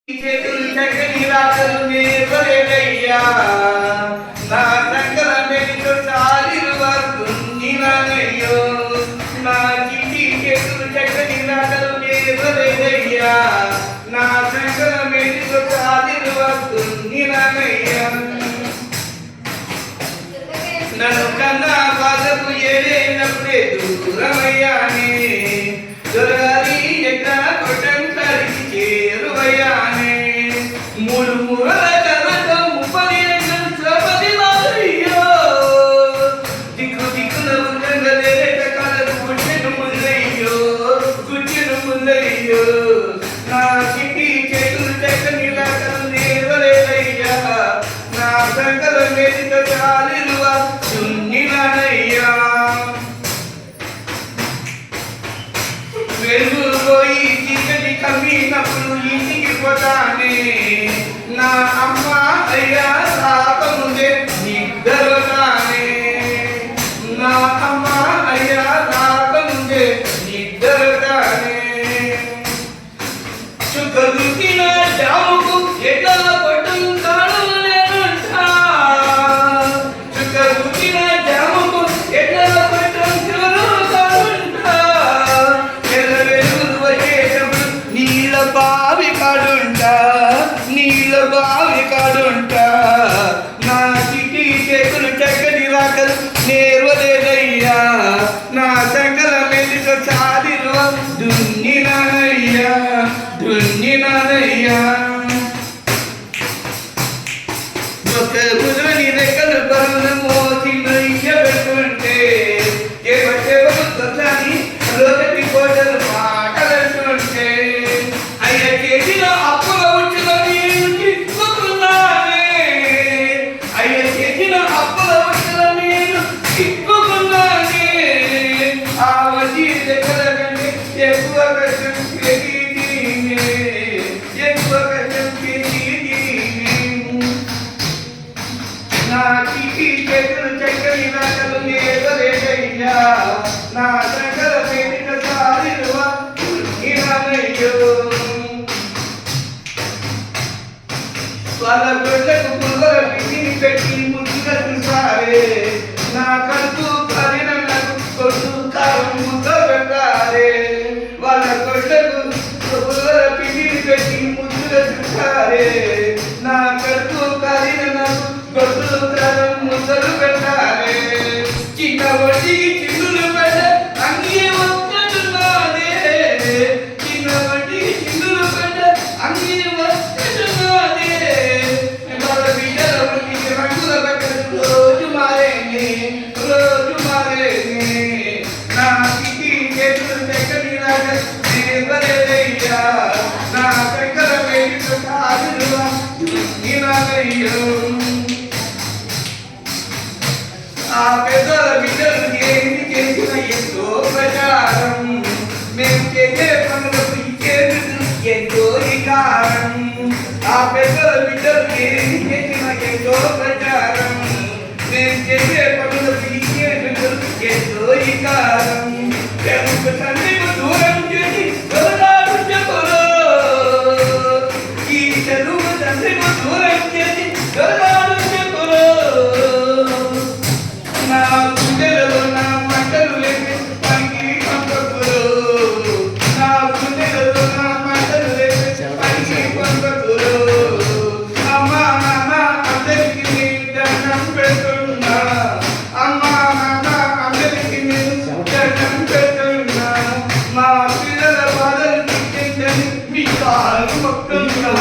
చేతులు చక్కని రాకలు నేర్వలేదయ్యా నా సంకల మెలితో చాలిరు వస్తుందినయ్యో నా చిటి చేతులు చక్కని రాకలు నేర్వలేదయ్యా నా సంకల మెలితో చాలిరు వస్తుందినయ్యా నన్ను కన్నా బాధకు ఏదైనప్పుడే దూరమయ్యానే దొరగారి ఎక్కడ కొట్టం కలిసి చేరువయ్యానే మూడు మూరల కర్రతో ముప్పది లక్షలు శ్రమది వారయ్యో దిక్కు దిక్కున ఉండగలేక కలరు గుచ్చెను ముందయ్యో నా చిట్టి చేతులు చక్కని రాకలు నేర్వలేదయ్యా నా సంకల మెలిక చాలిరువ చున్నినయ్యా వెలుగు పోయి చీకటి కమ్మినప్పుడు ఇంటికి పోతానే నా అమ్మ అయ్యా రాకముందే నిద్రతానే నా అమ్మ అయ్యా రాకముందే నిద్రతానే చుక్కలుకిన జాముకు ఎట్లా పట్టం కాడలేనంటా చుక్కలుకిన జాముకు ఎట్లా పట్టం కాడుంటా నీళ్ళ బావి కాడుంటా నా చిటి చేతులు చక్కని రాకలు నేర్వలేదయ్యా నా సంకల మెలిక చాలిరువ దున్నినయ్యా ఒక గురుని రెక్కలు బరువును మోసి నయ్యబెట్టుంటే ఎవరు సత్యాన్ని లోకటి కోటలు మాటలంటుంటే అయ్య చేసిన అప్పుల ఉచ్చుల నేను చిక్కుకున్నానే అయ్య చేసిన అప్పుల ఉచ్చుల నేను చిక్కుకున్నానే ఆ వడ్డీ దగ్గర కంటే ఎక్కువ కష్టం నా చిటి చేతులు చక్కని రాకలు నేర్వలేదయ్యా నా సంకల మెలిక చాలిరువ చున్నినయ్యో వాళ్ళ గొడ్లకు పుల్లల పిండిని పెట్టి ముద్దుగా చూసారే నా కడుపు కలినకు కొట్టు కారం ముద్ద పెట్టారే వాళ్ళ గొడ్లకు పుల్లల పిండిని పెట్టి ముద్దుగా చూసారే నా కడుపు కలినకు కొట్టు కారం ముద్దలు పెట్టారే చిన్న వడ్డీకి చిల్లులు పెట్ట అంగీ వస్తున్నదే చిన్న వడ్డీకి చిల్లులు పెట్ట అంగీ వస్తున్నదే వాళ్ళ బిడ్డల వడ్డీకి రంగుల పెట్ట రోజు మారేనే నా చిటి చేతులు చక్కని రాక నేర్వలేదయ్యా నా చక్కల మెలిక చాలిరువ చున్నినయ్యో ఆ పెద్దల బిడ్డలు ఏమి చేసిన ఎంతో ప్రచారం మేము చేసే పనులకు ఇచ్చేందుకు ఎంతో వికారం ఆ పెద్దల బిడ్డలు ఏమి చేసిన ఎంతో ప్రచారం మేము చేసే పనులకు ఇచ్చేందుకు ఎంతో వికారం ప్రముఖ తండ్రికి దూరం చేసి దొరదారు చెప్పరు ఈ చదువు తండ్రికి దూరం చేసి దొరదారు చెప్పరు నా గుండెలలో నా మంటలు లేపి పనికి పంపకురు నా గుండెలలో నా మంటలు లేపి పనికి పంపకురు అమ్మా నాన్న అందరికి నేను దండం పెడుతున్నా అమ్మా నాన్న అందరికి నేను దండం పెడుతున్నా మా పిల్లల బాధలు తీర్చండి మీ కాళ్ళు మొక్కుతున్నా